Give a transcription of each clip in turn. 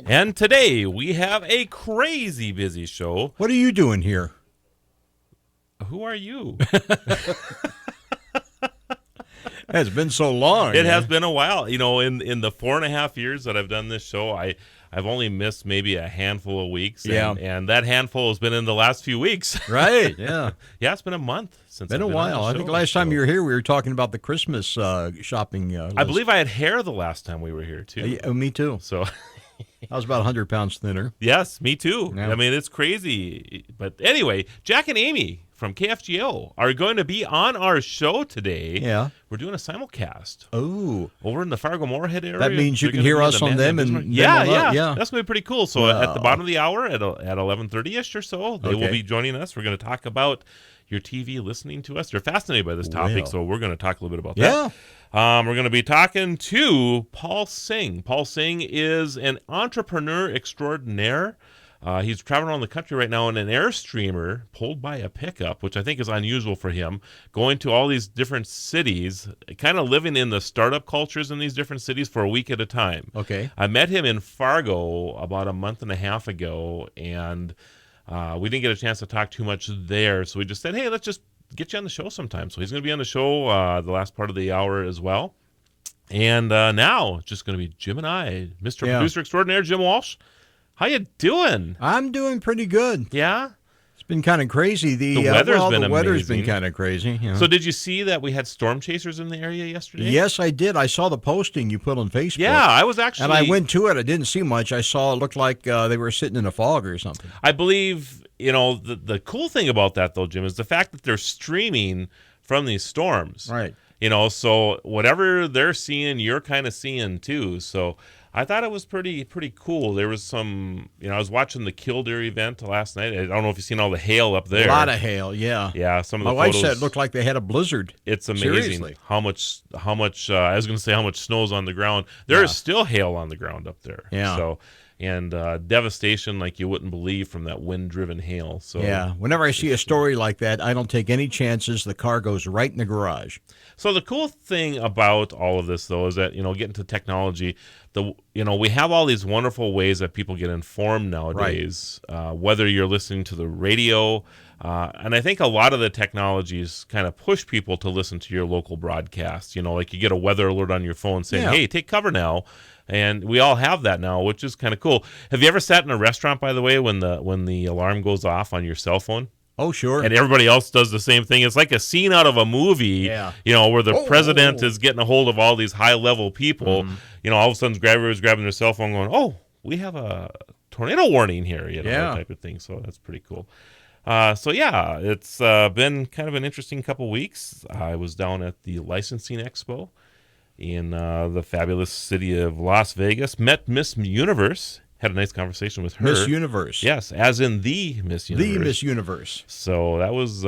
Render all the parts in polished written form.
And today we have a crazy busy show. What are you doing here? Who are you? It's been so long. It has been a while. You know, in the 4.5 years that I've done this show, I've only missed maybe a handful of weeks. And that handful has been in the last few weeks. Right, yeah. Yeah, it's been a month since I've been a while. I think last time you were here, we were talking about the Christmas shopping list. I believe I had hair the last time we were here, too. Me too. So I was about 100 pounds thinner. Yes, me too. Yeah. I mean, it's crazy. But anyway, Jack and Amy from KFGO are going to be on our show today. Yeah. We're doing a simulcast. Oh. Over in the Fargo-Moorhead area. That means you can hear us on them. Yeah. That's going to be pretty cool. So at the bottom of the hour, at 11:30-ish or so, they will be joining us. We're going to talk about your TV listening to us. They're fascinated by this topic, so we're going to talk a little bit about that. We're going to be talking to Paul Singh. Paul Singh is an entrepreneur extraordinaire. He's traveling around the country right now in an Airstreamer pulled by a pickup, which I think is unusual for him, going to all these different cities, kind of living in the startup cultures in these different cities for a week at a time. Okay. I met him in Fargo about a month and a half ago, and we didn't get a chance to talk too much there, so we just said, hey, let's just get you on the show sometime. So he's going to be on the show the last part of the hour as well. And now it's just going to be Jim and I, Mr. Producer Extraordinaire, Jim Walsh. How you doing? I'm doing pretty good. Yeah? It's been kind of crazy. The weather's been kind of crazy. You know. So did you see that we had storm chasers in the area yesterday? Yes, I did. I saw the posting you put on Facebook. Yeah, I was actually... And I went to it. I didn't see much. I saw it looked like they were sitting in a fog or something. I believe, you know, the cool thing about that, though, Jim, is the fact that they're streaming from these storms. Right. You know, so whatever they're seeing, you're kind of seeing, too. So I thought it was pretty cool. There was some, you know, I was watching the Killdeer event last night. I don't know if you've seen all the hail up there. A lot of hail, yeah. Yeah, some of the My wife photos, said it looked like they had a blizzard. It's amazing. Seriously. how much I was going to say how much snow's on the ground. There is still hail on the ground up there. Yeah. So, and devastation like you wouldn't believe from that wind-driven hail. So yeah, whenever I see a story like that, I don't take any chances. The car goes right in the garage. So the cool thing about all of this, though, is that, you know, getting to technology, we have all these wonderful ways that people get informed nowadays, whether you're listening to the radio, and I think a lot of the technologies kind of push people to listen to your local broadcast. You know, like you get a weather alert on your phone saying, hey, take cover now. And we all have that now, which is kind of cool. Have you ever sat in a restaurant, by the way, when the alarm goes off on your cell phone? Oh, sure. And everybody else does the same thing. It's like a scene out of a movie, you know, where the president is getting a hold of all these high-level people. Mm-hmm. You know, all of a sudden everybody's grabbing their cell phone going, oh, we have a tornado warning here, you know, that type of thing. So that's pretty cool. It's been kind of an interesting couple weeks. I was down at the Licensing Expo in the fabulous city of Las Vegas, met Miss Universe. Had a nice conversation with her. Miss Universe. Yes, as in the Miss Universe. The Miss Universe. So that was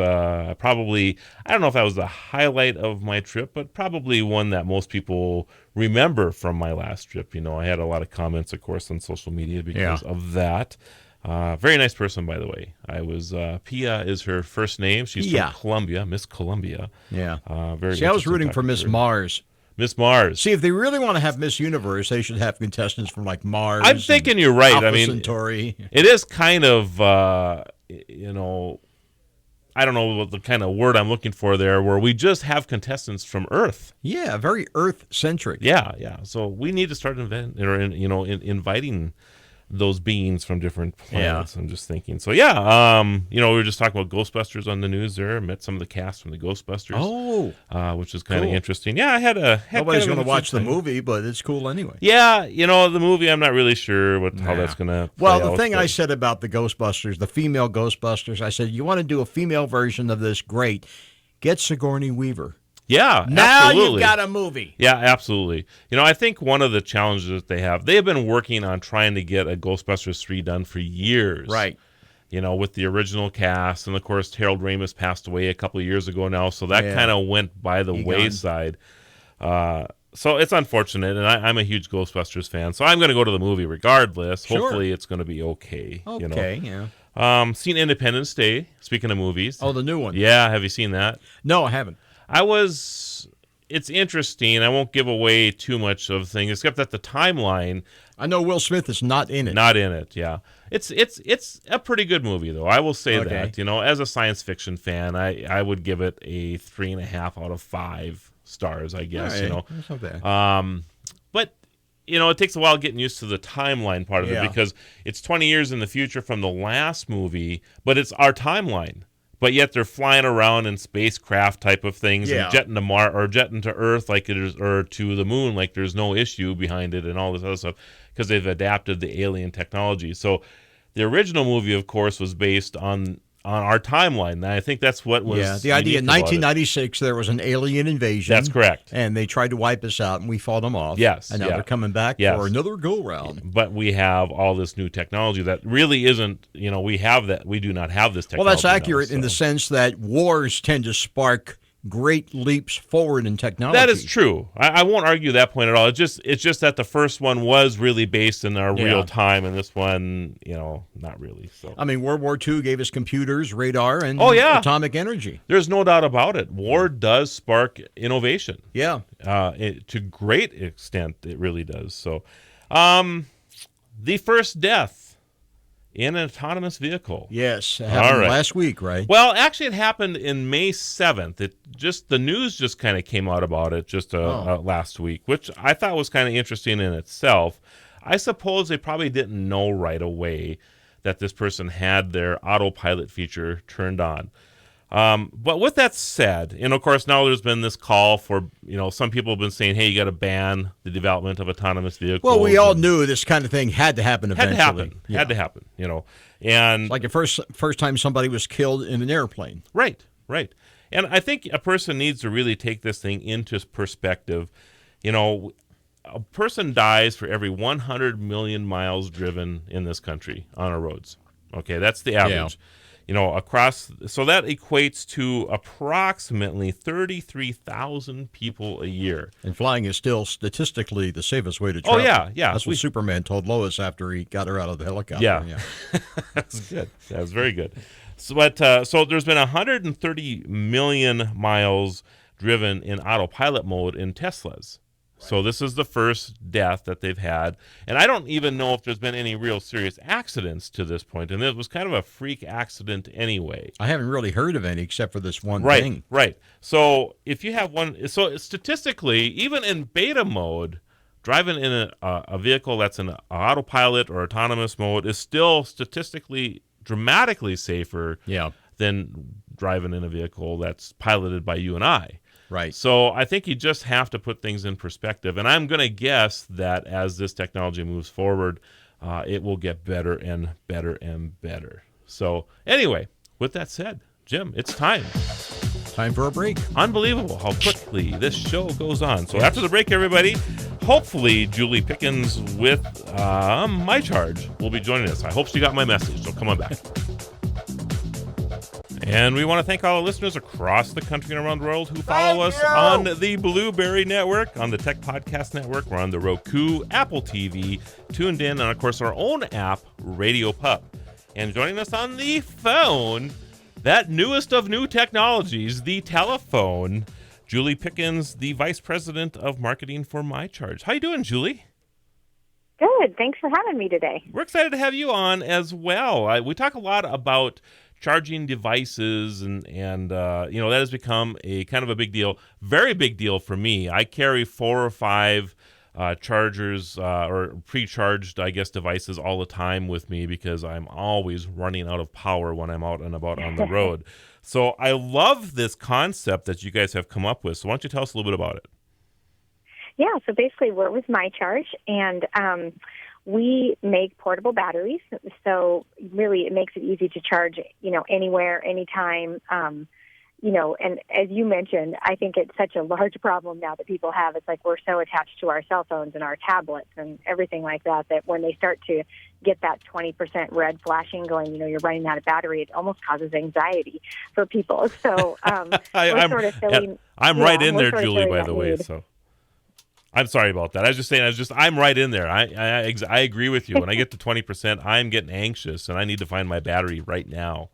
probably, I don't know if that was the highlight of my trip, but probably one that most people remember from my last trip. You know, I had a lot of comments, of course, on social media because of that. Very nice person, by the way. Pia is her first name. She's from Columbia, Miss Columbia. Yeah. See, I was rooting for Miss Mars. Miss Mars. See, if they really want to have Miss Universe, they should have contestants from like Mars. I'm thinking you're right. Alpha I mean, Centauri. It is kind of, you know, I don't know what the kind of word I'm looking for there, where we just have contestants from Earth. Yeah, very Earth-centric. Yeah. So we need to start inviting those beings from different planets. I'm just thinking. So we were just talking about Ghostbusters on the news there. Met some of the cast from the Ghostbusters. Which is kind of interesting. Yeah, I had nobody's going to watch the movie, but it's cool anyway. Yeah, you know, the movie, I'm not really sure how that's going to play out. The thing I said about the Ghostbusters, the female Ghostbusters, I said, you want to do a female version of this, great. Get Sigourney Weaver. Yeah, now absolutely. You've got a movie. Yeah, absolutely. You know, I think one of the challenges that they have been working on trying to get a Ghostbusters 3 done for years. Right. You know, with the original cast, and of course Harold Ramis passed away a couple of years ago now, so that kind of went by the wayside. So it's unfortunate, and I'm a huge Ghostbusters fan, so I'm going to go to the movie regardless. Sure. Hopefully it's going to be okay. Okay, Seen Independence Day, speaking of movies. Oh, the new one. Yeah, have you seen that? No, I haven't. I was it's interesting. I won't give away too much of things, except that the timeline. I know Will Smith is not in it. Not in it, yeah. It's a pretty good movie, though. I will say that. As a science fiction fan, I would give it a 3.5 out of 5 stars, I guess. Right. That's not bad. But it takes a while getting used to the timeline part of it, because it's 20 years in the future from the last movie, but it's our timeline. But yet they're flying around in spacecraft type of things and jetting to Mars or jetting to Earth like it is, or to the moon like there's no issue behind it and all this other stuff, because they've adapted the alien technology. So the original movie, of course, was based on our timeline. And I think that's what was the idea. In 1996, there was an alien invasion. That's correct. And they tried to wipe us out, and we fought them off. Yes. And now they're coming back for another go-round. But we have all this new technology that really isn't, we have that. We do not have this technology. Well, that's accurate in the sense that wars tend to spark great leaps forward in technology. That is true. I won't argue that point at all. It's just that the first one was really based in our real time, and this one, not really. So I mean, World War II gave us computers, radar, and atomic energy. There's no doubt about it. War does spark innovation. Yeah. To great extent, it really does. So, the first death in an autonomous vehicle. Yes, it happened last week, right? Well, actually, it happened in May 7th. The news just kind of came out about it last week, which I thought was kind of interesting in itself. I suppose they probably didn't know right away that this person had their autopilot feature turned on. But with that said, and of course now there's been this call for, some people have been saying, hey, you got to ban the development of autonomous vehicles. Well, we all knew this kind of thing had to happen eventually. Had to happen, And it's like the first time somebody was killed in an airplane. Right. And I think a person needs to really take this thing into perspective. A person dies for every 100 million miles driven in this country on our roads. Okay, that's the average. So that equates to approximately 33,000 people a year. And flying is still statistically the safest way to travel. Oh, yeah. That's what Superman told Lois after he got her out of the helicopter. Yeah. That's good. That was very good. So there's been 130 million miles driven in autopilot mode in Teslas. So this is the first death that they've had. And I don't even know if there's been any real serious accidents to this point. And it was kind of a freak accident anyway. I haven't really heard of any except for this one thing. Right. So if you have one, so statistically, even in beta mode, driving in a vehicle that's in autopilot or autonomous mode is still statistically dramatically safer than driving in a vehicle that's piloted by you and I. Right. So I think you just have to put things in perspective. And I'm going to guess that as this technology moves forward, it will get better and better and better. So anyway, with that said, Jim, it's time. Time for a break. Unbelievable how quickly this show goes on. So after the break, everybody, hopefully Julie Pickens with My Charge will be joining us. I hope she got my message, so come on back. And we want to thank all the listeners across the country and around the world who follow us on the Blueberry Network, on the Tech Podcast Network. We're on the Roku, Apple TV, Tuned In, and, of course, our own app, Radio Pup. And joining us on the phone, that newest of new technologies, the telephone, Julie Pickens, the Vice President of Marketing for My Charge. How you doing, Julie? Good. Thanks for having me today. We're excited to have you on as well. We talk a lot about charging devices, and that has become a kind of a big deal, very big deal for me. I carry 4 or 5 chargers or pre-charged, I guess, devices all the time with me because I'm always running out of power when I'm out and about on the road. So I love this concept that you guys have come up with. So why don't you tell us a little bit about it? Yeah, so basically we're with My Charge, and we make portable batteries, so really it makes it easy to charge, anywhere, anytime. And as you mentioned, I think it's such a large problem now that people have. It's like we're so attached to our cell phones and our tablets and everything like that when they start to get that 20% red flashing going, you're running out of battery, it almost causes anxiety for people. So I'm right in there, Julie, by the way, so. I'm sorry about that. I was just saying, I'm right in there. I agree with you. When I get to 20%, I'm getting anxious, and I need to find my battery right now.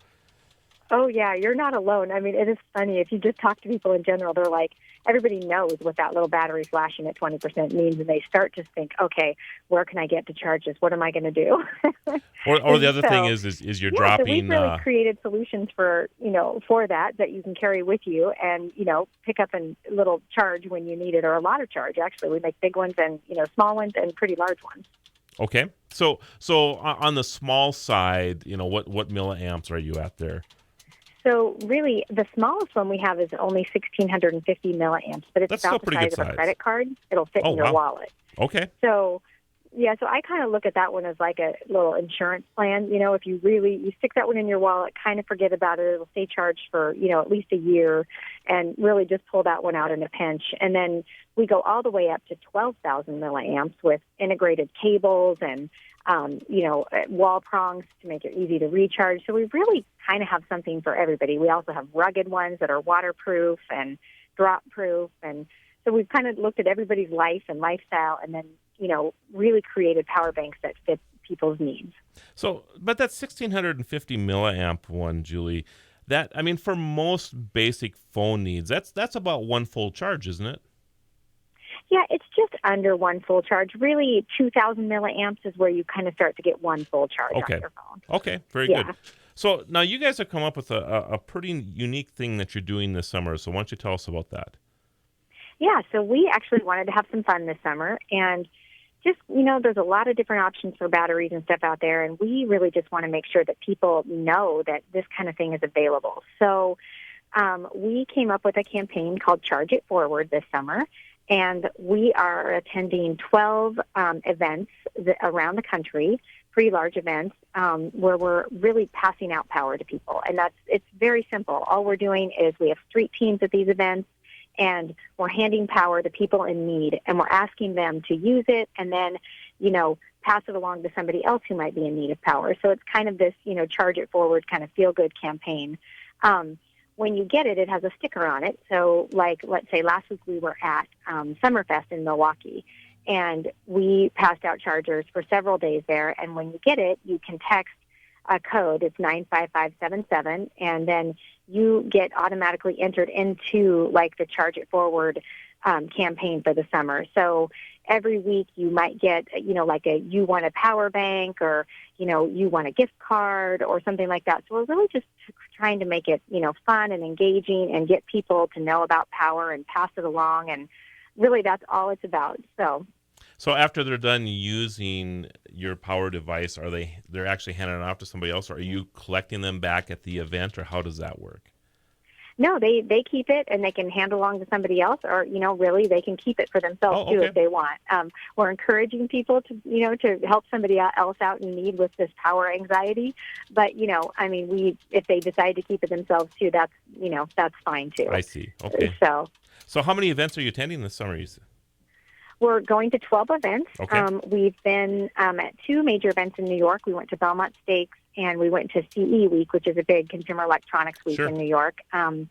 Oh, yeah, you're not alone. I mean, it is funny. If you just talk to people in general, they're like, everybody knows what that little battery flashing at 20% means, and they start to think, okay, where can I get to charge this? What am I going to do? Or the other thing is you're dropping. So we've really created solutions for that you can carry with you and, pick up a little charge when you need it, or a lot of charge, actually. We make big ones and, small ones and pretty large ones. Okay. So on the small side, what milliamps are you at there? So really, the smallest one we have is only 1,650 milliamps, but it's about the size of a credit card. It'll fit in your wallet. Okay. So, yeah, so I kind of look at that one as like a little insurance plan. If you stick that one in your wallet, kind of forget about it. It'll stay charged for, at least a year, and really just pull that one out in a pinch. And then we go all the way up to 12,000 milliamps with integrated cables and wall prongs to make it easy to recharge. So we really kind of have something for everybody. We also have rugged ones that are waterproof and drop-proof. And so we've kind of looked at everybody's life and lifestyle and then, really created power banks that fit people's needs. So, but that 1,650 milliamp one, Julie, for most basic phone needs, that's about one full charge, isn't it? Yeah, it's just under one full charge. Really, 2,000 milliamps is where you kind of start to get one full charge on your phone. Okay, very good. So now you guys have come up with a pretty unique thing that you're doing this summer. So why don't you tell us about that? Yeah, so we actually wanted to have some fun this summer. And just, there's a lot of different options for batteries and stuff out there. And we really just want to make sure that people know that this kind of thing is available. So we came up with a campaign called Charge It Forward this summer. And we are attending 12 events around the country, pretty large events, where we're really passing out power to people. And it's very simple. All we're doing is we have street teams at these events, and we're handing power to people in need, and we're asking them to use it and then, pass it along to somebody else who might be in need of power. So it's kind of this, Charge It Forward kind of feel-good campaign. When you get it, it has a sticker on it. So, let's say last week we were at Summerfest in Milwaukee, and we passed out chargers for several days there. And when you get it, you can text a code. It's 95577, and then you get automatically entered into, the Charge It Forward campaign for the summer. So every week you might get, you want a power bank, or, you want a gift card or something like that. So we're really just trying to make it, fun and engaging and get people to know about power and pass it along. And really that's all it's about. So after they're done using your power device, they're actually handing it off to somebody else, or are you collecting them back at the event, or how does that work? No, they keep it and they can hand along to somebody else, or, really they can keep it for themselves too if they want. We're encouraging people to, to help somebody else out in need with this power anxiety. But, if they decide to keep it themselves too, that's fine too. I see. Okay. So how many events are you attending this summer? We're going to 12 events. Okay. We've been at 2 major events in New York. We went to Belmont Stakes, and we went to CE Week, which is a big consumer electronics week in New York. And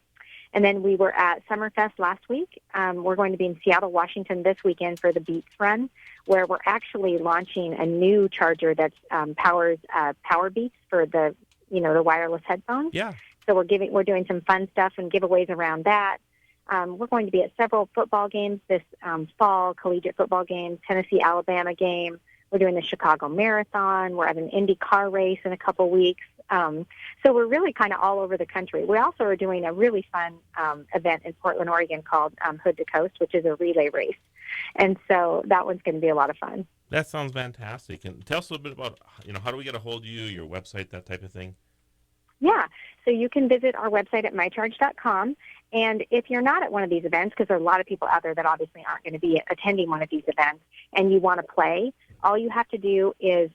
then we were at Summerfest last week. We're going to be in Seattle, Washington this weekend for the Beats Run, where we're actually launching a new charger that powers Power Beats for the wireless headphones. Yeah. So we're doing some fun stuff and giveaways around that. We're going to be at several football games this fall, collegiate football games, Tennessee-Alabama game. We're doing the Chicago Marathon. We're at an Indy car race in a couple weeks. So we're really kind of all over the country. We also are doing a really fun event in Portland, Oregon called Hood to Coast, which is a relay race. And so that one's going to be a lot of fun. That sounds fantastic. And tell us a little bit about, how do we get a hold of you, your website, that type of thing? Yeah, so you can visit our website at mycharge.com. And if you're not at one of these events, because there are a lot of people out there that obviously aren't going to be attending one of these events, and you want to play, all you have to do is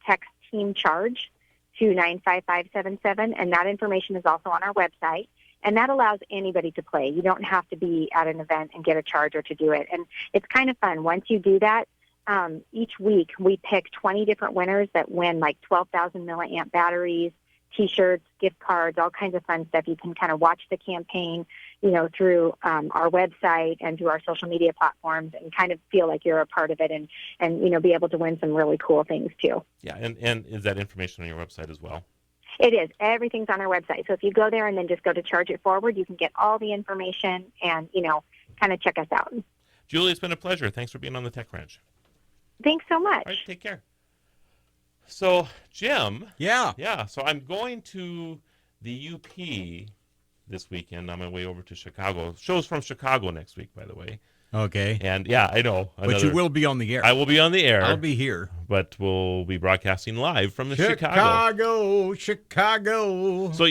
text Team Charge to 95577, and that information is also on our website. And that allows anybody to play. You don't have to be at an event and get a charger to do it. And it's kind of fun. Once you do that, each week we pick 20 different winners that win 12,000 milliamp batteries, T-shirts, gift cards, all kinds of fun stuff. You can kind of watch the campaign, through our website and through our social media platforms, and kind of feel like you're a part of it, and be able to win some really cool things too. Yeah, and is that information on your website as well? It is. Everything's on our website. So if you go there and then just go to Charge It Forward, you can get all the information and, kind of check us out. Julie, it's been a pleasure. Thanks for being on the Tech Ranch. Thanks so much. All right, take care. So, Jim. Yeah. So I'm going to the UP this weekend on my way over to Chicago. Show's from Chicago next week, by the way. Okay. And yeah, I know. But you will be on the air. I will be on the air. I'll be here. But we'll be broadcasting live from the Chicago. So,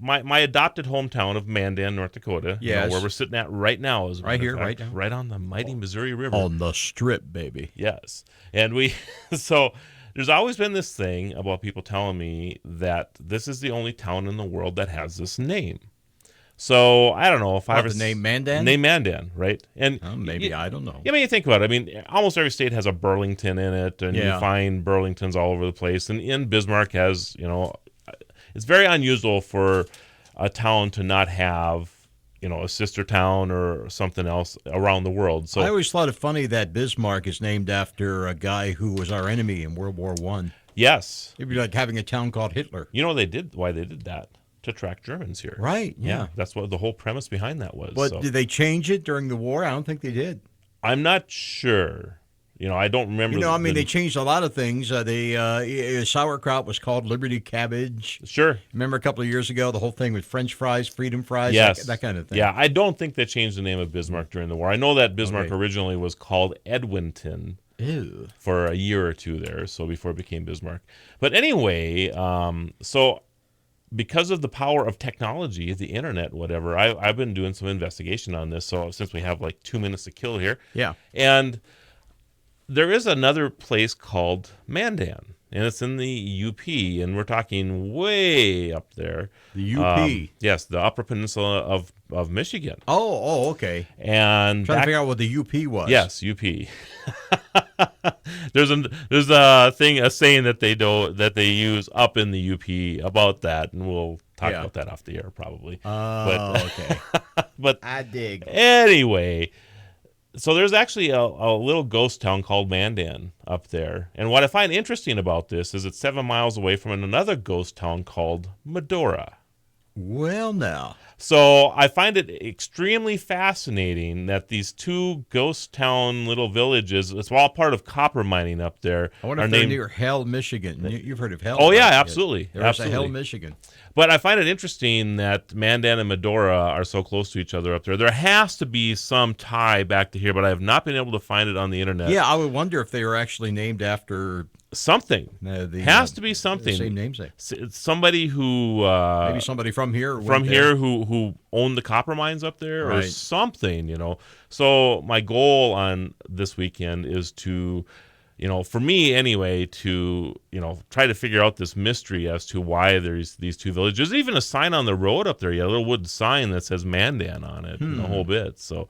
my adopted hometown of Mandan, North Dakota, yes. Where we're sitting at right now, is right here, right now. Right on the mighty Missouri River. On the Strip, baby. Yes. And so there's always been this thing about people telling me that this is the only town in the world that has this name. So I don't know if the name Mandan? Name Mandan, right? And maybe I don't know. I mean, you think about it. I mean, almost every state has a Burlington in it, and you find Burlingtons all over the place. And in Bismarck has, it's very unusual for a town to not have, a sister town or something else around the world. So I always thought it funny that Bismarck is named after a guy who was our enemy in World War I. Yes, it'd be like having a town called Hitler. Why they did that. To attract Germans here. Right, yeah. That's what the whole premise behind that was. But did they change it during the war? I don't think they did. I'm not sure. I don't remember. They changed a lot of things. Sauerkraut was called Liberty Cabbage. Sure. Remember a couple of years ago, the whole thing with French fries, freedom fries, yes. that kind of thing. Yeah, I don't think they changed the name of Bismarck during the war. I know that Bismarck originally was called Edwinton. Ew. For a year or two there, so before it became Bismarck. But anyway, because of the power of technology, the internet, whatever, I've been doing some investigation on this. So since we have like 2 minutes to kill here. Yeah. And there is another place called Mandan, and it's in the UP, and we're talking way up there. The UP? Yes, the Upper Peninsula of Michigan. Oh, okay. And trying to figure out what the UP was. Yes, UP. There's a saying that they use up in the UP about that, and we'll talk about that off the air probably. Okay. But I dig. Anyway, so there's actually a little ghost town called Mandan up there, and what I find interesting about this is it's 7 miles away from another ghost town called Medora. Well, now. So I find it extremely fascinating that these two ghost town little villages, it's all part of copper mining up there. I wonder if they're near Hell, Michigan. You've heard of Hell. Oh, yeah, absolutely. There's a Hell, Michigan. But I find it interesting that Mandan and Medora are so close to each other up there. There has to be some tie back to here, but I have not been able to find it on the internet. Yeah, I would wonder if they were actually named after... something. Has to be something. Same namesake. Somebody who... maybe somebody from here. Who owned the copper mines up there or something, So my goal on this weekend is to, for me anyway, to, try to figure out this mystery as to why there's these two villages. There's even a sign on the road up there, a little wooden sign that says Mandan on it and the whole bit. So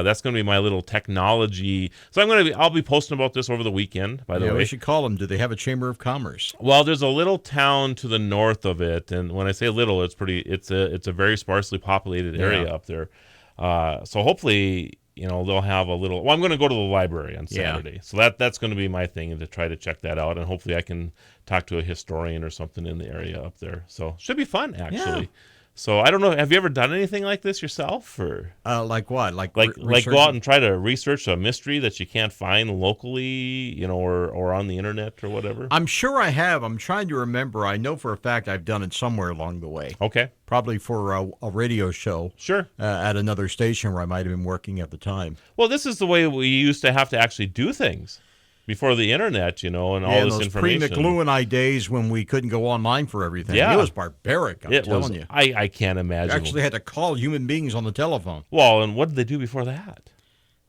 that's going to be my little technology. So I'll be posting about this over the weekend, by the way. We should call them. Do they have a Chamber of Commerce? Well, there's a little town to the north of it, and when I say little, it's a very sparsely populated area up there. So hopefully, they'll have a little. Well, I'm going to go to the library on Saturday, so that's going to be my thing, to try to check that out, and hopefully I can talk to a historian or something in the area up there. So should be fun, actually. Yeah. So I don't know. Have you ever done anything like this yourself, or like what? Like go out and try to research a mystery that you can't find locally, or on the internet or whatever? I'm sure I have. I'm trying to remember. I know for a fact I've done it somewhere along the way. Okay. Probably for a radio show. Sure. At another station where I might have been working at the time. Well, this is the way we used to have to actually do things. Before the internet, and all this information. Pre-McLuhanite days when we couldn't go online for everything. Yeah. It was barbaric, I'm telling you. I can't imagine. You actually had to call human beings on the telephone. Well, and what did they do before that?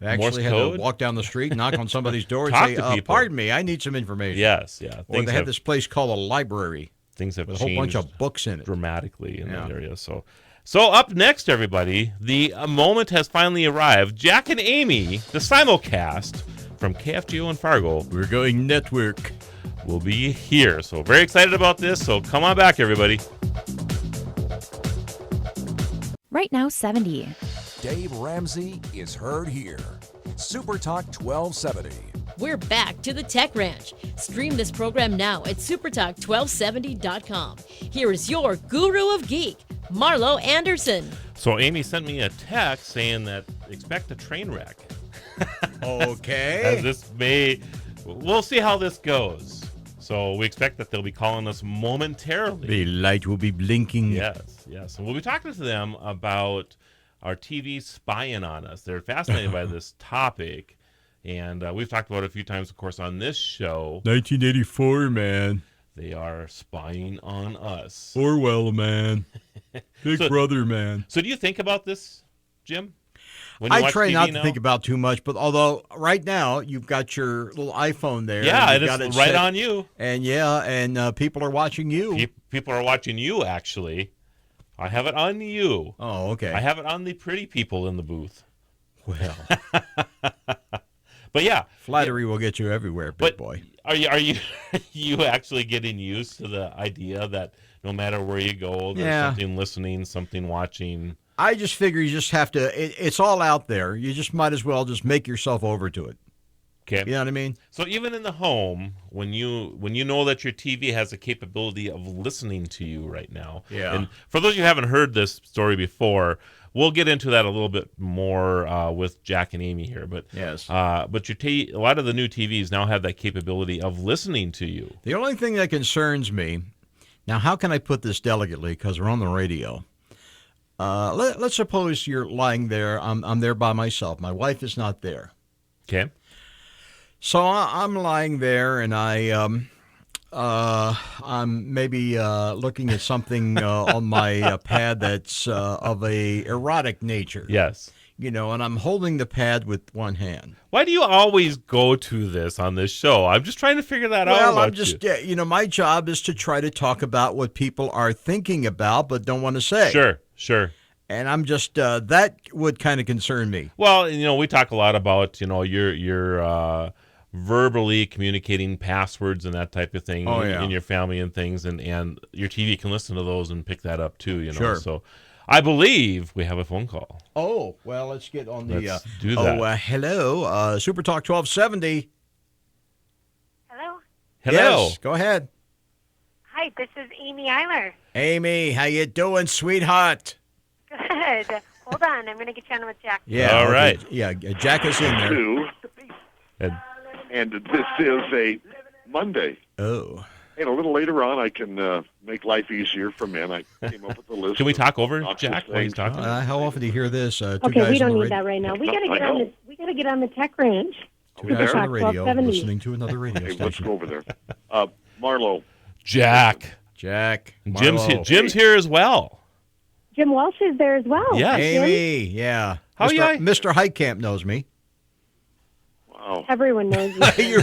They actually had to walk down the street, knock on somebody's door, and say, pardon me, I need some information. Yes, yeah. Or they had this place called a library. Things have with a whole bunch of books in it. Dramatically in that area. So up next, everybody, the moment has finally arrived. Jack and Amy, the simulcast from KFGO in Fargo. We're going network. We'll be here. So very excited about this. So come on back, everybody. Right now, 70. Dave Ramsey is heard here. Super Talk 1270. We're back to the Tech Ranch. Stream this program now at supertalk1270.com. Here is your guru of geek, Marlo Anderson. So Amy sent me a text saying that expect a train wreck. Okay. As this we'll see how this goes. So we expect that they'll be calling us momentarily. The light will be blinking. Yes. And we'll be talking to them about our TV spying on us. They're fascinated by this topic. And we've talked about it a few times, of course, on this show. 1984, man. They are spying on us. Orwell, man. Big Brother, man. So do you think about this, Jim? When you I watch try TV not now? to think about too much, but although right now you've got your little iPhone there. Yeah, and it's right on you. And people are watching you. People are watching you, actually. I have it on you. Oh, okay. I have it on the pretty people in the booth. Well. But yeah, Flattery will get you everywhere, big boy. Are you you actually getting used to the idea that no matter where you go, there's something listening, something watching? I just figure you just have to. It's all out there. You just might as well just make yourself over to it. Okay, you know what I mean? So even in the home, when you know that your TV has a capability of listening to you right now, and for those of you who haven't heard this story before, we'll get into that a little bit more with Jack and Amy here. But yes, but a lot of the new TVs now have that capability of listening to you. The only thing that concerns me now, how can I put this delicately? Because we're on the radio. Let's suppose you're lying there. I'm there by myself. My wife is not there. Okay. So I'm lying there, and I'm maybe looking at something on my pad that's of a erotic nature. Yes. You know, and I'm holding the pad with one hand. Why do you always go to this on this show? I'm just trying to figure that out. Well, I'm just, my job is to try to talk about what people are thinking about but don't want to say. Sure. And I'm just, that would kind of concern me. Well, we talk a lot about, your verbally communicating passwords and that type of thing in your family and things, and your TV can listen to those and pick that up too, Sure. So I believe we have a phone call. Oh, well, let's get on the... Let's do that. Hello, Super Talk 1270. Hello. Yes, go ahead. Hi, this is Amy Eiler. Amy, how you doing, sweetheart? Good. Hold on, I'm going to get you on with Jack. Yeah, all right. Yeah, Jack is in there. And this is a Monday. Oh. And a little later on, I can make life easier for men. I came up with a list. Can we talk over noxious Jack while he's things. talking? How often do you hear this? Two Okay, guys we don't on the need that right now. We got to get on the tech range. Two guys on the radio 1270. listening to another radio Hey, let's station. go over there. Marlo. Jack. Marlo. Jim's here as well. Jim Walsh is there as well. Yes. Amy, yeah. How Mr. ya? Mr. Heitkamp knows me. Wow. Everyone knows you. You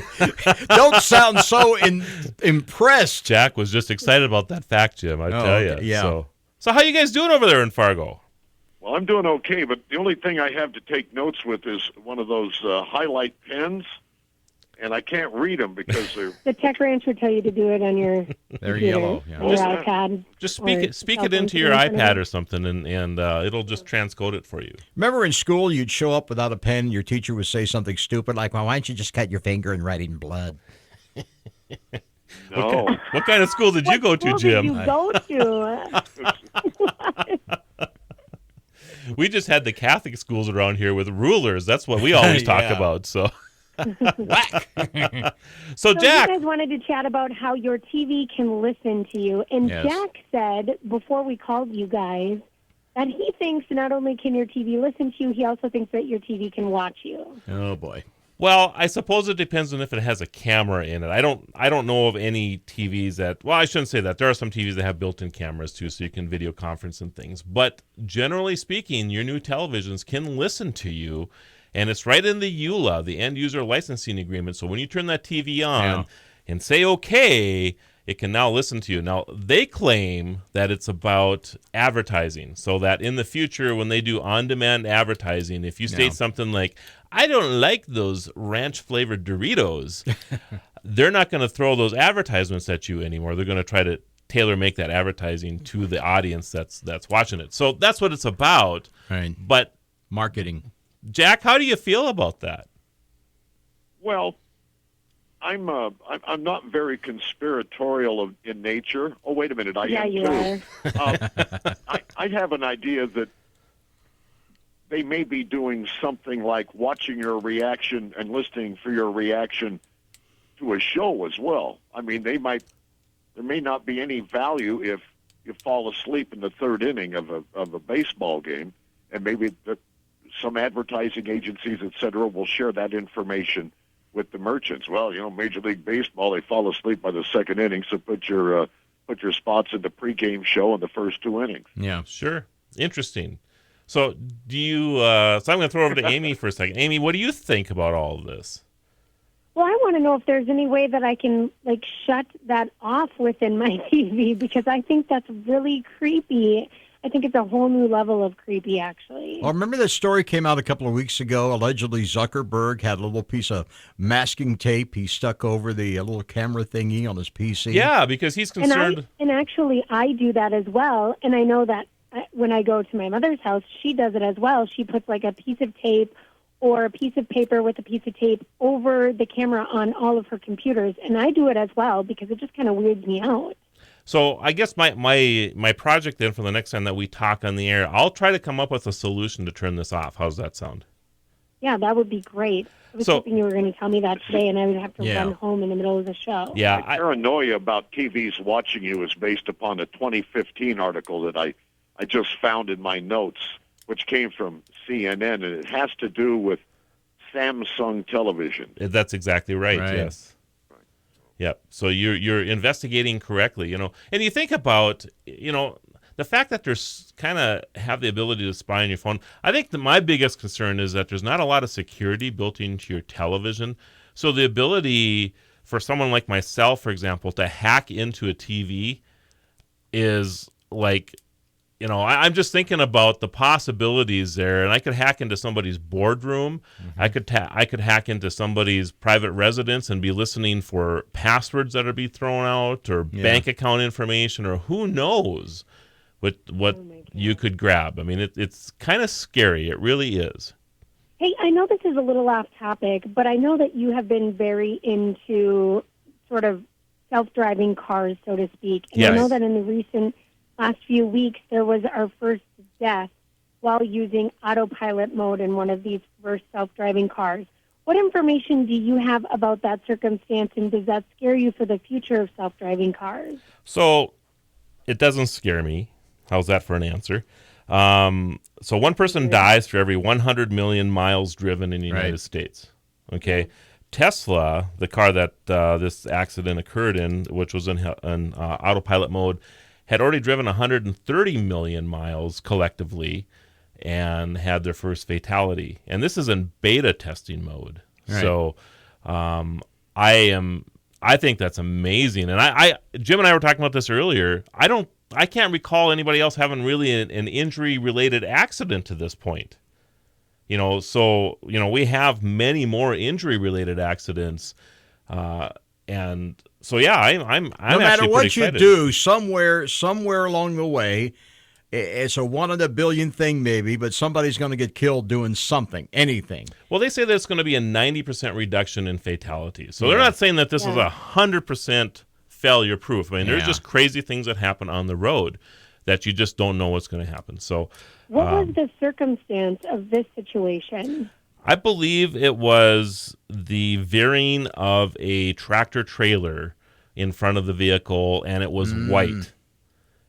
don't sound so impressed. Jack was just excited about that fact, Jim, I tell you. Okay, yeah. So how you guys doing over there in Fargo? Well, I'm doing okay, but the only thing I have to take notes with is one of those highlight pens, and I can't read them because they're... The tech ranch would tell you to do it on your They're computer, yellow. Yeah. or your iPad. Just or speak cell it phone into your computer. iPad or something, and it'll just transcode it for you. Remember in school, you'd show up without a pen, and your teacher would say something stupid like, well, why don't you just cut your finger and write it in blood? No. What kind of school did you go to, What Jim? did you go to? We just had the Catholic schools around here with rulers. That's what we always talk Yeah. about. So, Whack! so Jack, you guys wanted to chat about how your TV can listen to you. And Yes. Jack said, before we called you guys, that he thinks not only can your TV listen to you, he also thinks that your TV can watch you. Oh, boy. well, I suppose it depends on if it has a camera in it. I don't know of any TVs that. Well, I shouldn't say that. There are some TVs that have built-in cameras too, so you can video conference and things. But generally speaking, your new televisions can listen to you. And it's right in the EULA, the End User Licensing Agreement. So when you turn that TV on and say okay, it can now listen to you. Now, they claim that it's about advertising, so that in the future when they do on-demand advertising, if you state something like, I don't like those ranch-flavored Doritos, they're not going to throw those advertisements at you anymore. They're going to try to tailor-make that advertising to the audience that's watching it. So that's what it's about. Right. But Marketing. Jack, how do you feel about that? Well, I'm not very conspiratorial in nature. Oh, wait a minute, I am you too. are. I have an idea that they may be doing something like watching your reaction and listening for your reaction to a show as well. I mean, there may not be any value if you fall asleep in the third inning of a baseball game, and maybe some advertising agencies, et cetera, will share that information with the merchants. Well, Major League Baseball, they fall asleep by the second inning, so put your spots in the pregame show in the first two innings. Yeah, sure. Interesting. So do you? So I'm going to throw over to Amy for a second. Amy, what do you think about all of this? Well, I want to know if there's any way that I can shut that off within my TV, because I think that's really creepy. I think it's a whole new level of creepy, actually. Well, remember that story came out a couple of weeks ago? Allegedly, Zuckerberg had a little piece of masking tape he stuck over the little camera thingy on his PC. Yeah, because he's concerned. And actually, I do that as well. And I know that when I go to my mother's house, she does it as well. She puts a piece of tape or a piece of paper with a piece of tape over the camera on all of her computers. And I do it as well because it just kind of weirds me out. So I guess my project then for the next time that we talk on the air, I'll try to come up with a solution to turn this off. How's that sound? Yeah, that would be great. I was hoping you were going to tell me that today, and I would have to run home in the middle of the show. Yeah, my paranoia about TVs watching you is based upon a 2015 article that I just found in my notes, which came from CNN, and it has to do with Samsung television. That's exactly right. Yes. Yep. So you're investigating correctly, and you think about, the fact that there's kind of have the ability to spy on your phone. I think my biggest concern is that there's not a lot of security built into your television. So the ability for someone like myself, for example, to hack into a TV is I'm just thinking about the possibilities there, and I could hack into somebody's boardroom. Mm-hmm. I could hack into somebody's private residence and be listening for passwords that are being thrown out, or bank account information, or who knows what you could grab. I mean, it's kind of scary. It really is. Hey, I know this is a little off topic, but I know that you have been very into sort of self-driving cars, so to speak. And yes. I know that in the last few weeks, there was our first death while using autopilot mode in one of these first self-driving cars. What information do you have about that circumstance, and does that scare you for the future of self-driving cars? So it doesn't scare me. How's that for an answer? So one person dies for every 100 million miles driven in the United States. Okay. Tesla, the car that this accident occurred in, which was in autopilot mode, had already driven 130 million miles collectively and had their first fatality. And this is in beta testing mode. Right. So I think that's amazing. And Jim and I were talking about this earlier. I can't recall anybody else having really an injury-related accident to this point. So we have many more injury-related accidents, and so I'm no matter what you do, somewhere along the way, it's a 1 in a billion thing maybe, but somebody's going to get killed doing something, anything. Well, they say that it's going to be a 90% reduction in fatalities. So they're not saying that this is 100% failure proof. I mean, there's just crazy things that happen on the road that you just don't know what's going to happen. So, what was the circumstance of this situation? I believe it was the veering of a tractor trailer in front of the vehicle, and it was white.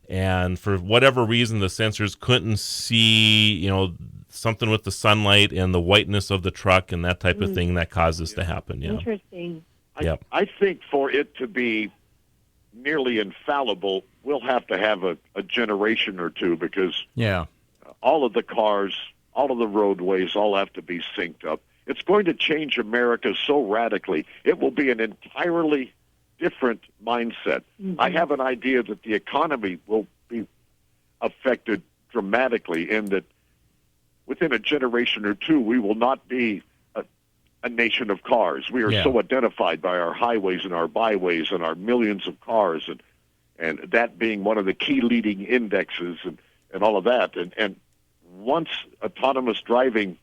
And for whatever reason, the sensors couldn't see, something with the sunlight and the whiteness of the truck and that type of thing that caused this to happen. Yeah. Interesting. I think for it to be nearly infallible, we'll have to have a generation or two, because all of the cars, all of the roadways, all have to be synced up. It's going to change America so radically. It will be an entirely different mindset. Mm-hmm. I have an idea that the economy will be affected dramatically, and that within a generation or two, we will not be a nation of cars. We are so identified by our highways and our byways and our millions of cars, and that being one of the key leading indexes and all of that. And once autonomous driving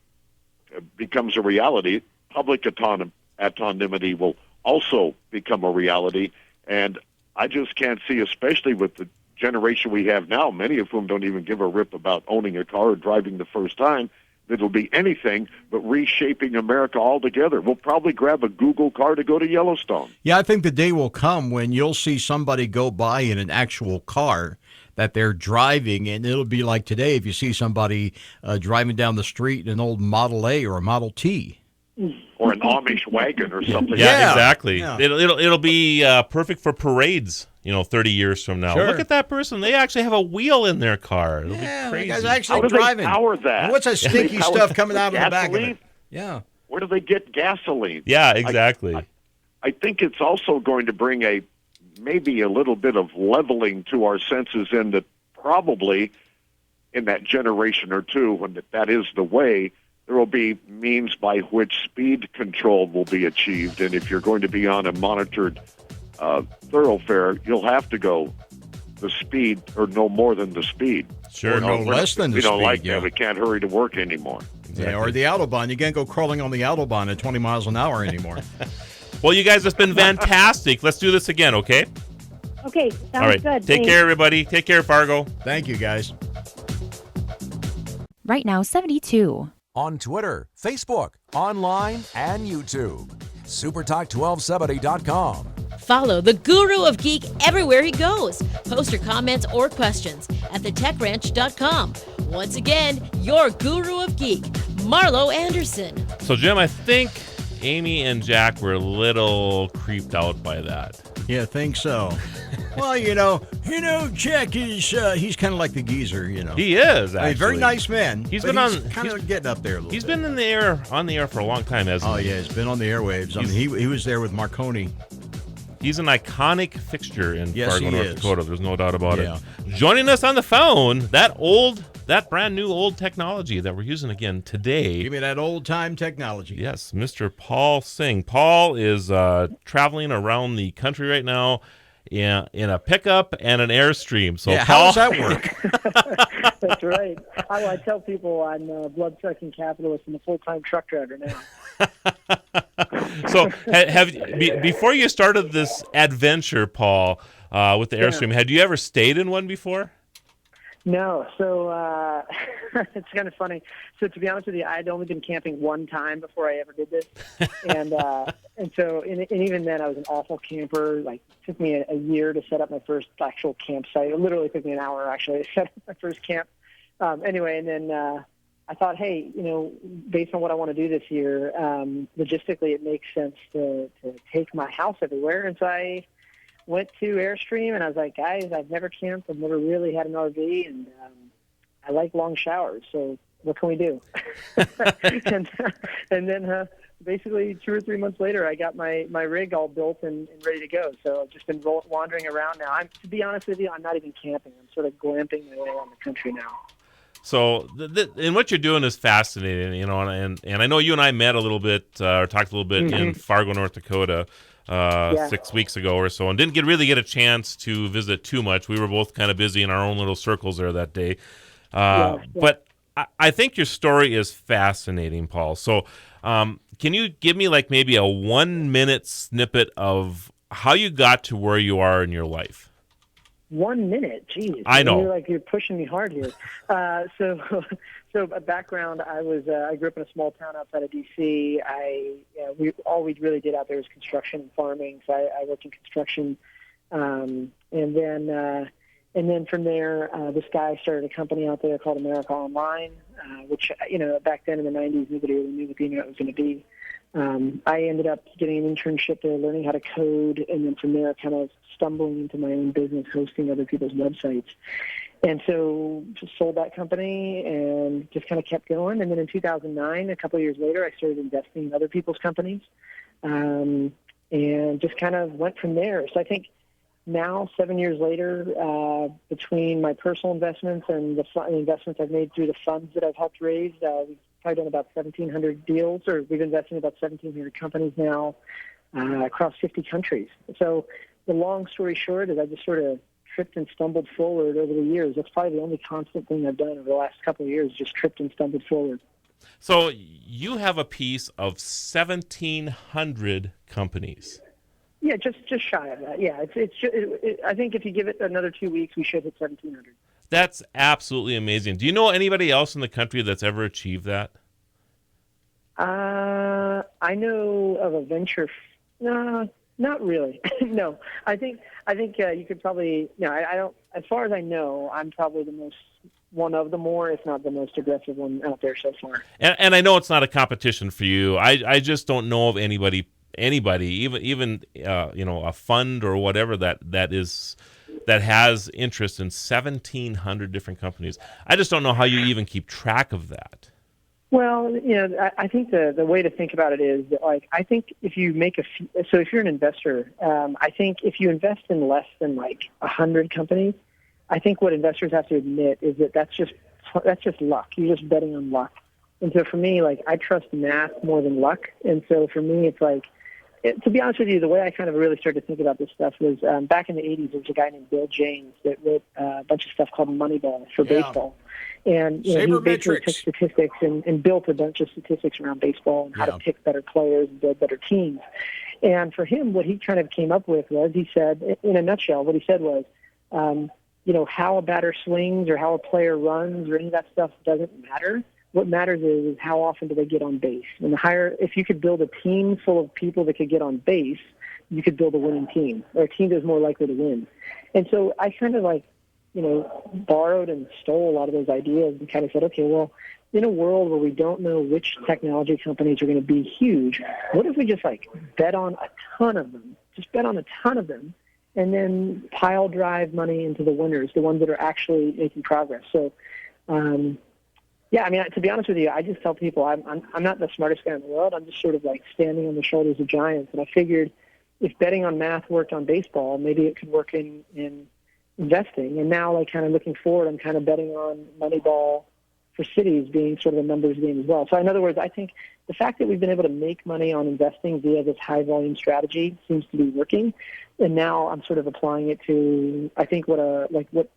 becomes a reality, public autonomy will also become a reality. And I just can't see, especially with the generation we have now, many of whom don't even give a rip about owning a car or driving the first time, that it'll be anything but reshaping America altogether. We'll probably grab a Google car to go to Yellowstone. Yeah, I think the day will come when you'll see somebody go by in an actual car that they're driving, and it'll be like today if you see somebody driving down the street in an old Model A or a Model T. Or an Amish wagon or something. Yeah, exactly. Yeah. It'll be perfect for parades, 30 years from now. Sure. Look at that person. They actually have a wheel in their car. It'll be crazy. The guy's actually How do driving. They power that? And what's that stinky stuff coming out of the back of it? Yeah. Where do they get gasoline? Yeah, exactly. I think it's also going to bring maybe a little bit of leveling to our senses in that probably in that generation or two, when that is the way, there will be means by which speed control will be achieved. And if you're going to be on a monitored thoroughfare, you'll have to go the speed or no more than the speed. Sure, or no less than the speed. We don't like that. We can't hurry to work anymore. Exactly. Yeah, or the Autobahn. You can't go crawling on the Autobahn at 20 miles an hour anymore. Well, you guys, it's been fantastic. Let's do this again, okay? Okay, sounds All right. good. Take care, everybody. Take care, Fargo. Thank you, guys. Right now, 72. On Twitter, Facebook, online, and YouTube. supertalk1270.com. Follow the Guru of Geek everywhere he goes. Post your comments or questions at thetechranch.com. Once again, your Guru of Geek, Marlo Anderson. So, Jim, I think Amy and Jack were a little creeped out by that. Yeah, I think so. Well, Jack is, he's kind of like the geezer, He is, actually. Very nice man. He's kind of getting up there a little bit. He's been on the air for a long time, hasn't he? Oh, yeah, he's been on the airwaves. He was there with Marconi. He's an iconic fixture in Fargo, North Dakota. There's no doubt about it. Joining us on the phone, that brand new old technology that we're using again today. Give me that old time technology. Yes, Mr. Paul Singh. Paul is traveling around the country right now in a pickup and an Airstream. So, yeah, Paul, how does that work? That's right. I tell people I'm a blood-sucking capitalist and a full-time truck driver now. So, before you started this adventure, Paul, with the Airstream, had you ever stayed in one before? No. So it's kind of funny. So to be honest with you, I'd only been camping one time before I ever did this, and even then I was an awful camper. Like, it took me a year to set up my first actual campsite. It literally took me an hour actually to set up my first camp. Anyway, and then I thought, hey, based on what I want to do this year, logistically it makes sense to take my house everywhere, and so I went to Airstream, and I was like, guys, I've never camped. I've never really had an RV, and I like long showers, so what can we do? and then basically 2 or 3 months later, I got my rig all built and ready to go. So I've just been wandering around now. To be honest with you, I'm not even camping. I'm sort of glamping my way around the country now. So, and what you're doing is fascinating, and I know you and I met a little bit, or talked a little bit in Fargo, North Dakota, 6 weeks ago or so, and didn't really get a chance to visit too much. We were both kind of busy in our own little circles there that day. But I think your story is fascinating, Paul. So can you give me like maybe a 1-minute snippet of how you got to where you are in your life? 1 minute, geez! I know. You're pushing me hard here. So a background: I grew up in a small town outside of D.C. All we really did out there was construction and farming. So I worked in construction, and then from there, this guy started a company out there called America Online, which back then in the '90s nobody really knew what the internet was going to be. I ended up getting an internship there, learning how to code, and then from there kind of stumbling into my own business, hosting other people's websites. And so just sold that company and just kind of kept going. And then in 2009, a couple of years later, I started investing in other people's companies and just kind of went from there. So I think now, 7 years later, between my personal investments and the investments I've made through the funds that I've helped raise, we've probably done about 1,700 deals, or we've invested in about 1,700 companies now across 50 countries. So the long story short is I just sort of tripped and stumbled forward over the years. That's probably the only constant thing I've done over the last couple of years, just tripped and stumbled forward. So you have a piece of 1,700 companies. Yeah, just shy of that. Yeah, I think if you give it another 2 weeks, we should hit 1,700. That's absolutely amazing. Do you know anybody else in the country that's ever achieved that? I know of a venture. No, not really. No, I think you could probably. No, I don't. As far as I know, I'm probably one of the more, if not the most aggressive one out there so far. And I know it's not a competition for you. I just don't know of anybody, even a fund or whatever that has interest in 1,700 different companies. I just don't know how you even keep track of that. Well, I think the way to think about it is that, like, I think if you if you're an investor, I think if you invest in less than 100 companies, I think what investors have to admit is that that's just luck. You're just betting on luck. And so for me, I trust math more than luck. And so for me, it's to be honest with you, the way I kind of really started to think about this stuff was back in the 80s, there was a guy named Bill James that wrote a bunch of stuff called Moneyball for baseball. And he basically took statistics and built a bunch of statistics around baseball and how to pick better players and build better teams. And for him, what he kind of came up with was, he said, in a nutshell, what he said was, how a batter swings or how a player runs or any of that stuff doesn't matter. What matters is how often do they get on base. And if you could build a team full of people that could get on base, you could build a winning team, or a team that's more likely to win. And so I kind of borrowed and stole a lot of those ideas and kind of said, okay, well, in a world where we don't know which technology companies are going to be huge, what if we just bet on a ton of them? Just bet on a ton of them, and then pile drive money into the winners, the ones that are actually making progress. So, to be honest with you, I just tell people I'm not the smartest guy in the world. I'm just sort of standing on the shoulders of giants. And I figured if betting on math worked on baseball, maybe it could work in investing. And now, kind of looking forward, I'm kind of betting on Moneyball for cities being sort of a numbers game as well. So in other words, I think the fact that we've been able to make money on investing via this high volume strategy seems to be working. And now I'm sort of applying it to, I think, what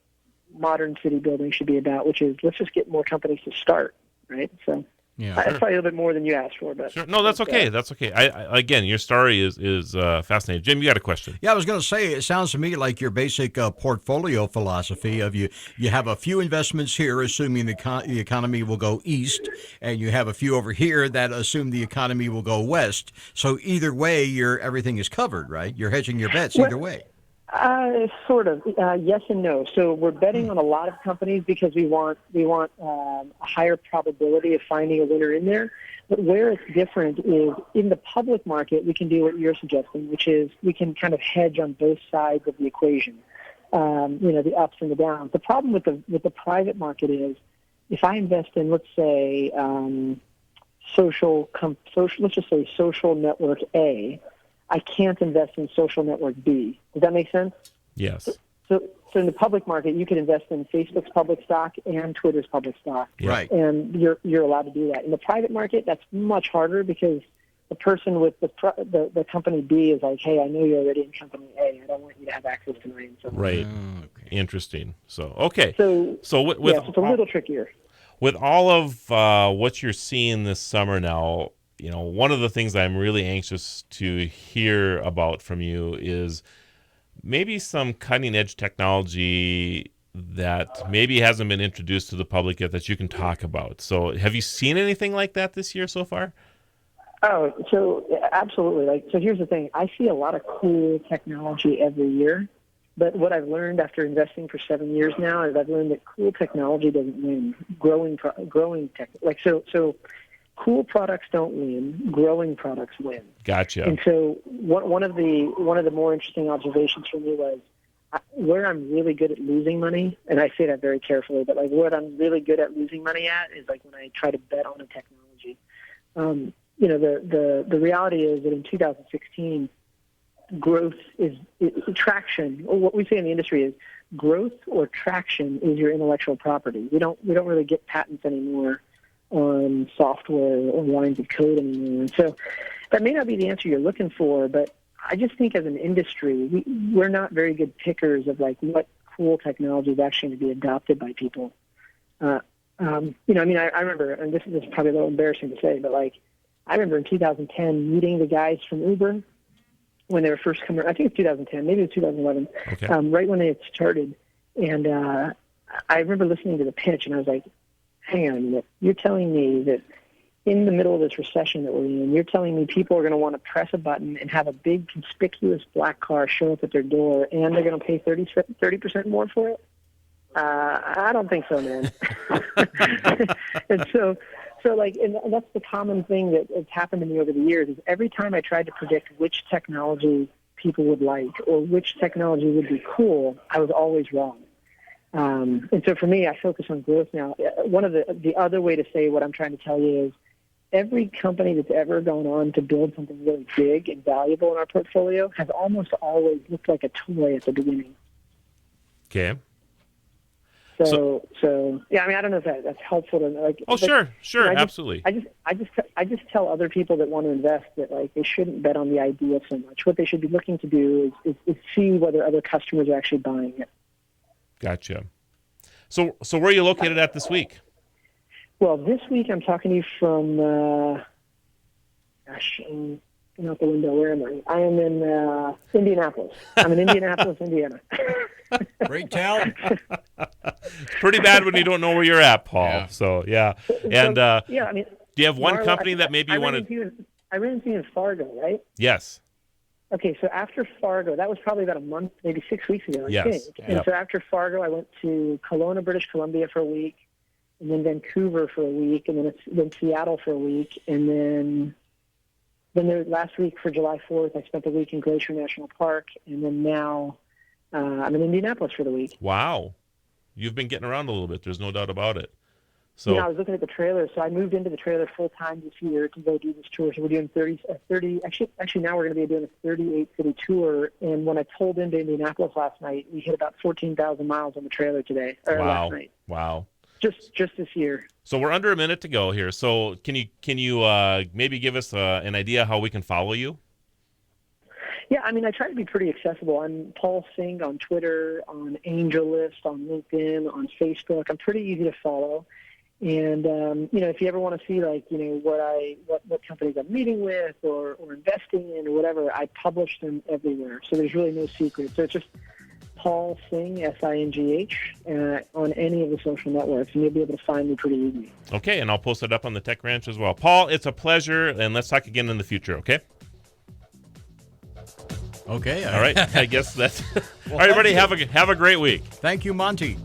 modern city building should be about, which is let's just get more companies to start, right? So that's probably a little bit more than you asked for, but sure. No, that's okay. That's okay. Again, your story is fascinating. Jim, you got a question? Yeah, I was going to say, it sounds to me like your basic portfolio philosophy of you have a few investments here, assuming the economy will go east, and you have a few over here that assume the economy will go west. So either way, everything is covered, right? You're hedging your bets either way. Sort of. Yes and no. So we're betting on a lot of companies because we want a higher probability of finding a winner in there. But where it's different is in the public market, we can do what you're suggesting, which is we can kind of hedge on both sides of the equation. The ups and the downs. The problem with the private market is if I invest in, let's say, social. Let's just say social network A. I can't invest in social network B. Does that make sense? Yes. So in the public market, you can invest in Facebook's public stock and Twitter's public stock. Right. And you're allowed to do that. In the private market, that's much harder because the person with the company B is like, hey, I know you're already in company A. I don't want you to have access to my info. Right. Okay. Interesting. So, okay. So it's a little trickier. With all of what you're seeing this summer now, one of the things I'm really anxious to hear about from you is maybe some cutting-edge technology that maybe hasn't been introduced to the public yet that you can talk about. So have you seen anything like that this year so far? Oh, so absolutely. So here's the thing. I see a lot of cool technology every year, but what I've learned after investing for 7 years now is I've learned that cool technology doesn't win. Growing tech, so cool products don't win. Growing products win. Gotcha. And so one of the more interesting observations for me was where I'm really good at losing money, and I say that very carefully, but what I'm really good at losing money at is when I try to bet on a technology. The reality is that in 2016, growth is traction. Or what we say in the industry is growth or traction is your intellectual property. We don't really get patents anymore on software or lines of code anymore. And so that may not be the answer you're looking for, but I just think as an industry, we're not very good pickers of what cool technology is actually going to be adopted by people. I remember, and this is probably a little embarrassing to say, but I remember in 2010 meeting the guys from Uber, when they were first coming. I think it's 2010, maybe it's 2011. Okay. Right when they had started, and I remember listening to the pitch, and I was like, "Hang on a minute! You're telling me that in the middle of this recession that we're in, you're telling me people are going to want to press a button and have a big conspicuous black car show up at their door, and they're going to pay 30% more for it? I don't think so, man." And so that's the common thing that has happened to me over the years is every time I tried to predict which technology people would like or which technology would be cool, I was always wrong. And so for me, I focus on growth now. One of the other way to say what I'm trying to tell you is every company that's ever gone on to build something really big and valuable in our portfolio has almost always looked like a toy at the beginning. Okay. So yeah, I mean, I don't know if that's helpful to like. Oh, but, sure, you know, absolutely. I just tell other people that want to invest that like they shouldn't bet on the idea so much. What they should be looking to do is see whether other customers are actually buying it. Gotcha. So where are you located at this week? Well, this week I'm talking to you from. I'm out the window. Where am I? I am in Indianapolis. I'm in Indianapolis, Indiana. Great town. Pretty bad when you don't know where you're at, Paul. Yeah. So, yeah. And yeah, I mean, do you have one Marlo, company that maybe you want to... I ran into you in Fargo, right? Yes. Okay, so after Fargo, that was probably about a month, maybe 6 weeks ago, I think. Yep. And so after Fargo, I went to Kelowna, British Columbia for a week, and then Vancouver for a week, and then Seattle for a week, and then last week for July 4th, I spent a week in Glacier National Park, and then now I'm in Indianapolis for the week. Wow. You've been getting around a little bit. There's no doubt about it. So I was looking at the trailer, so I moved into the trailer full time this year to go do this tour. So we're doing 30. Actually, now we're going to be doing a 38-city tour. And when I pulled into Indianapolis last night, we hit about 14,000 miles on the trailer today. Last night. Wow. Just this year. So we're under a minute to go here. So can you maybe give us an idea how we can follow you? Yeah, I mean, I try to be pretty accessible. I'm Paul Singh on Twitter, on AngelList, on LinkedIn, on Facebook. I'm pretty easy to follow. And if you ever want to see what companies I'm meeting with or investing in or whatever, I publish them everywhere. So there's really no secret. So it's just Paul Singh, Singh, on any of the social networks, and you'll be able to find me pretty easy. Okay, and I'll post it up on the Tech Ranch as well. Paul, it's a pleasure, and let's talk again in the future, okay? Okay. All right. I guess that's... Well, all right, everybody, have a great week. Thank you, Monty.